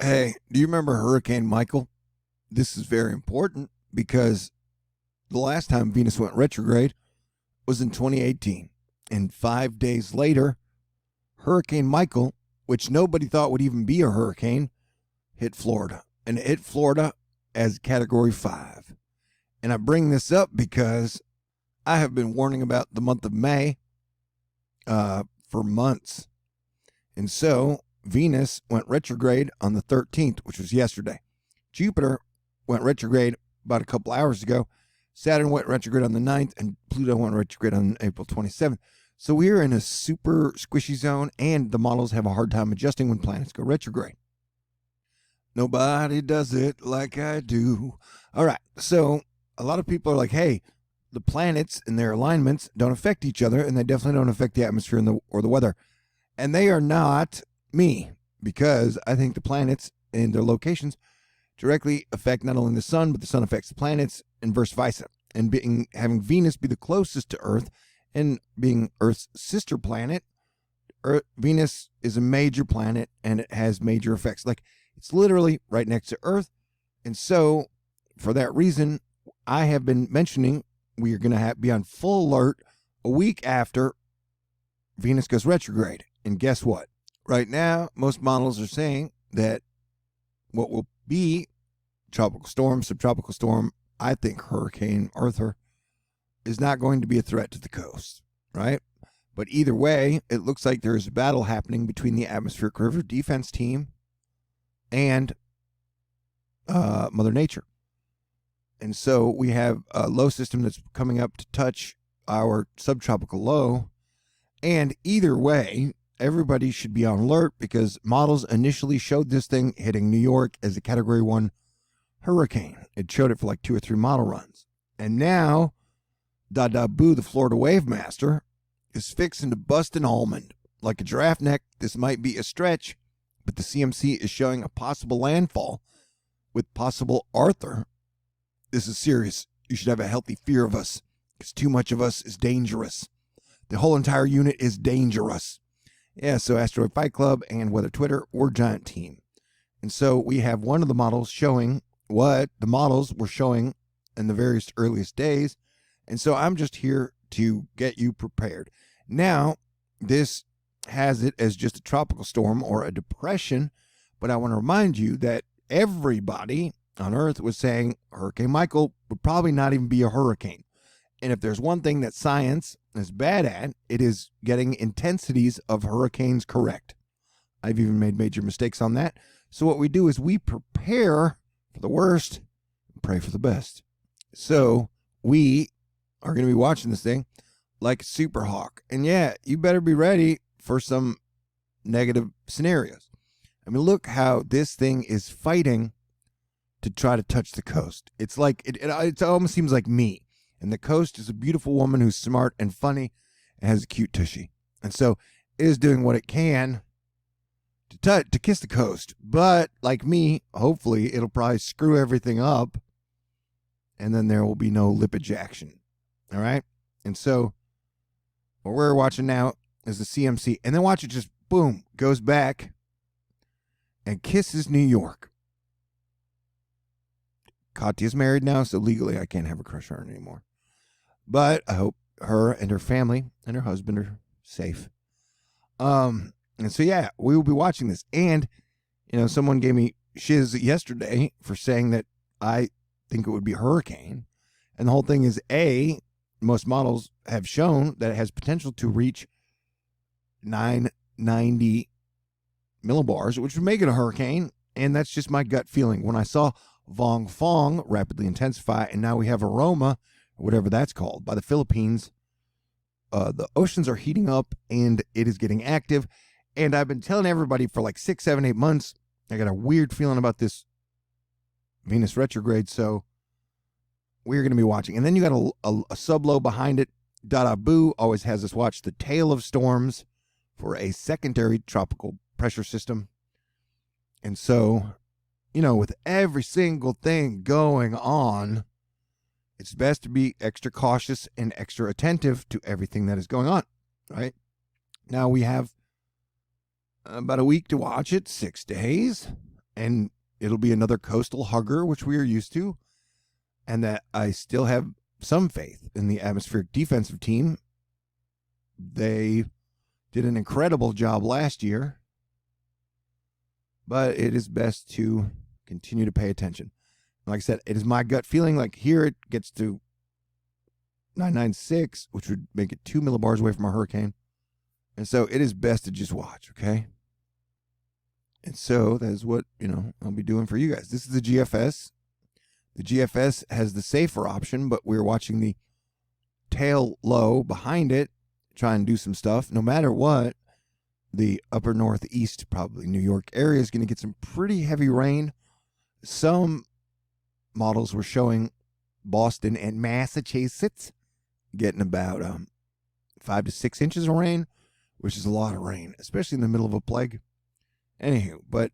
Hey, do you remember Hurricane Michael? This is very important because the last time Venus went retrograde was in 2018. And 5 days later, Hurricane Michael, which nobody thought would even be a hurricane, hit Florida. And it hit Florida as Category 5. And I bring this up because I have been warning about the month of May for months. And so Venus went retrograde on the 13th, which was yesterday. Jupiter went retrograde about a couple hours ago. Saturn went retrograde on the 9th, and Pluto went retrograde on April 27th. So we are in a super squishy zone, and the models have a hard time adjusting when planets go retrograde. Nobody does it like I do. All right, so a lot of people are like, hey, the planets and their alignments don't affect each other, and they definitely don't affect the atmosphere or the weather. And they are not me, because I think the planets and their locations directly affect not only the sun, but the sun affects the planets and vice versa. And having Venus be the closest to Earth and being Earth's sister planet, Venus is a major planet and it has major effects. Like, it's literally right next to Earth. And so for that reason, I have been mentioning we are going to be on full alert a week after Venus goes retrograde. And guess what? Right now, most models are saying that what will be tropical storm, subtropical storm, I think Hurricane Arthur, is not going to be a threat to the coast, right? But either way, it looks like there is a battle happening between the atmospheric river defense team and Mother Nature. And so we have a low system that's coming up to touch our subtropical low. And either way, everybody should be on alert because models initially showed this thing hitting New York as a Category 1 hurricane. It showed it for like 2 or 3 model runs. And now, Boo, the Florida Wave Master, is fixing to bust an almond. Like a giraffe neck, this might be a stretch, but the CMC is showing a possible landfall with possible Arthur. This is serious. You should have a healthy fear of us because too much of us is dangerous. The whole entire unit is dangerous. Yeah, so Asteroid Fight Club and Weather Twitter, we're Giant Team. And so we have one of the models showing what the models were showing in the various earliest days. And so I'm just here to get you prepared. Now, this has it as just a tropical storm or a depression, but I want to remind you that everybody on Earth was saying Hurricane Michael would probably not even be a hurricane. And if there's one thing that science is bad at, it is getting intensities of hurricanes correct. I've even made major mistakes on that. So what we do is we prepare for the worst and pray for the best. So we are going to be watching this thing like a super hawk. And yeah, you better be ready for some negative scenarios. I mean, look how this thing is fighting to try to touch the coast. It's like, it almost seems like me. And the coast is a beautiful woman who's smart and funny and has a cute tushy. And so it is doing what it can to kiss the coast. But like me, hopefully it'll probably screw everything up. And then there will be no lippage action. All right? And so what we're watching now is the CMC. And then watch it just, boom, goes back and kisses New York. Katya's married now, so legally I can't have a crush on her anymore. But I hope her and her family and her husband are safe. And so, yeah, we will be watching this. And, you know, someone gave me shiz yesterday for saying that I think it would be a hurricane. And the whole thing is, most models have shown that it has potential to reach 990 millibars, which would make it a hurricane. And that's just my gut feeling. When I saw Vong Fong rapidly intensify, and now we have Aroma, whatever that's called, by the Philippines. The oceans are heating up, and it is getting active. And I've been telling everybody for like 6, 7, 8 months, I got a weird feeling about this Venus retrograde, so we're going to be watching. And then you got a sub-low behind it. Boo always has us watch the tail of storms for a secondary tropical pressure system. And so, you know, with every single thing going on, it's best to be extra cautious and extra attentive to everything that is going on, right? Now we have about a week to watch it, 6 days. and it'll be another coastal hugger, which we are used to, and that I still have some faith in the atmospheric defensive team. They did an incredible job last year, but it is best to continue to pay attention. Like I said, it is my gut feeling. Like here it gets to 996, which would make it 2 millibars away from a hurricane. And so it is best to just watch, okay? And so that is what, I'll be doing for you guys. This is the GFS. The GFS has the safer option, but we're watching the tail low behind it, try and do some stuff. No matter what, the upper northeast, probably New York area, is going to get some pretty heavy rain. Some models were showing Boston and Massachusetts getting about 5 to 6 inches of rain, which is a lot of rain, especially in the middle of a plague. Anywho, but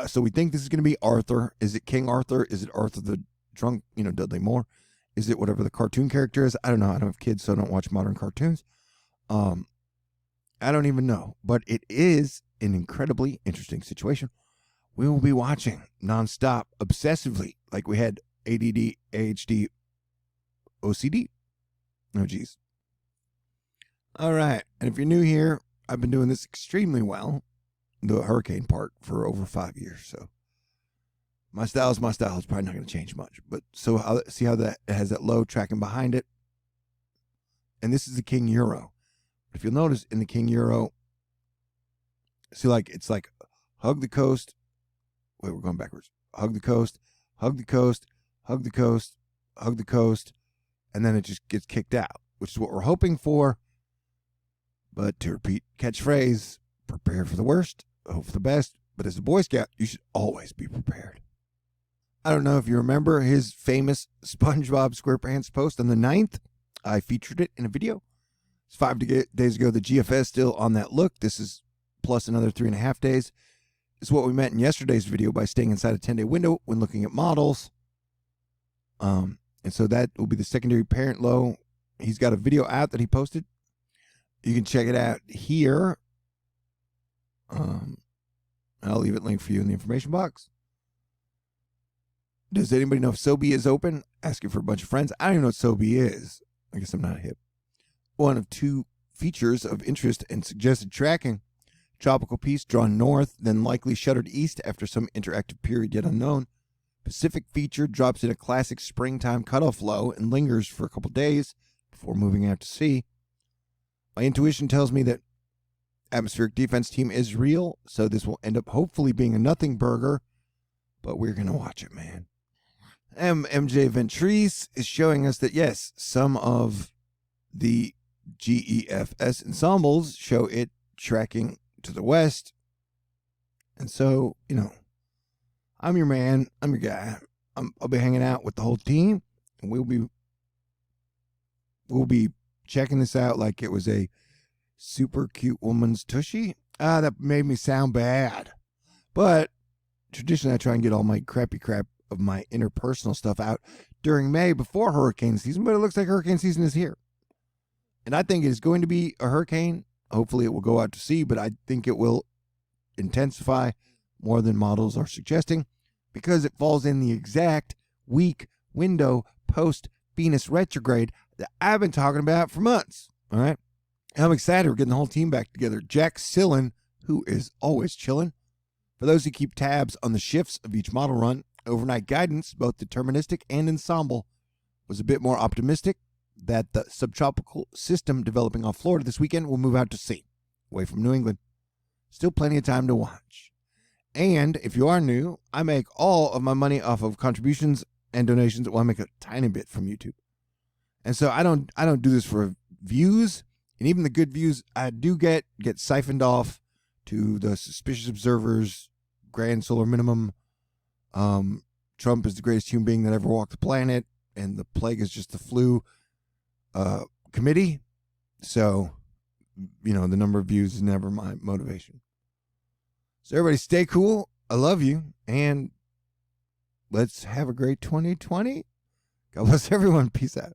so we think this is going to be Arthur. Is it King Arthur? Is it Arthur the drunk, Dudley Moore? Is it whatever the cartoon character is? I don't know. I don't have kids, so I don't watch modern cartoons. I don't even know, but it is an incredibly interesting situation. We will be watching nonstop, obsessively, like we had ADD, AHD, OCD. Oh, geez. All right. And if you're new here, I've been doing this extremely well, the hurricane part, for over 5 years. So my style is probably not going to change much. But so see how that has that low tracking behind it. And this is the King Euro. If you'll notice in the King Euro, see, like it's like hug the coast. Wait, we're going backwards. Hug the coast, hug the coast, hug the coast, hug the coast, and then it just gets kicked out, which is what we're hoping for. But to repeat catchphrase, prepare for the worst, hope for the best. But as a Boy Scout, you should always be prepared. I don't know if you remember his famous SpongeBob SquarePants post on the 9th. I featured it in a video. It's 5 days ago. The GFS still on that look. This is plus another 3.5 days. It's what we meant in yesterday's video by staying inside a 10-day window when looking at models. And so that will be the secondary parent low. He's got a video out that he posted. You can check it out here. I'll leave it linked for you in the information box. Does anybody know if SoBe is open? Asking for a bunch of friends. I don't even know what SoBe is. I guess I'm not hip. One of 2 features of interest and suggested tracking. Tropical piece drawn north, then likely shuttered east after some interactive period yet unknown. Pacific feature drops in a classic springtime cutoff low and lingers for a couple days before moving out to sea. My intuition tells me that atmospheric defense team is real, so this will end up hopefully being a nothing burger, but we're going to watch it, man. MJ Ventris is showing us that, yes, some of the GEFS ensembles show it tracking to the west. And so, I'm your man. I'm your guy. I'll be hanging out with the whole team, and we'll be checking this out like it was a super cute woman's tushy. That made me sound bad. But traditionally, I try and get all my crappy crap of my interpersonal stuff out during May before hurricane season, but it looks like hurricane season is here. And I think it is going to be a hurricane. Hopefully it will go out to sea, but I think it will intensify more than models are suggesting because it falls in the exact week window post Venus retrograde that I've been talking about for months. All right. I'm excited. We're getting the whole team back together. Jack Sillin, who is always chilling. For those who keep tabs on the shifts of each model run, overnight guidance, both deterministic and ensemble, was a bit more optimistic that the subtropical system developing off Florida this weekend will move out to sea, away from New England. Still plenty of time to watch. And if you are new, I make all of my money off of contributions and donations. Well, I make a tiny bit from YouTube. And so I don't do this for views. And even the good views I do get siphoned off to the suspicious observers, grand solar minimum. Trump is the greatest human being that ever walked the planet, and the plague is just the flu committee. So, the number of views is never my motivation. So everybody stay cool. I love you, and let's have a great 2020. God bless everyone. Peace out.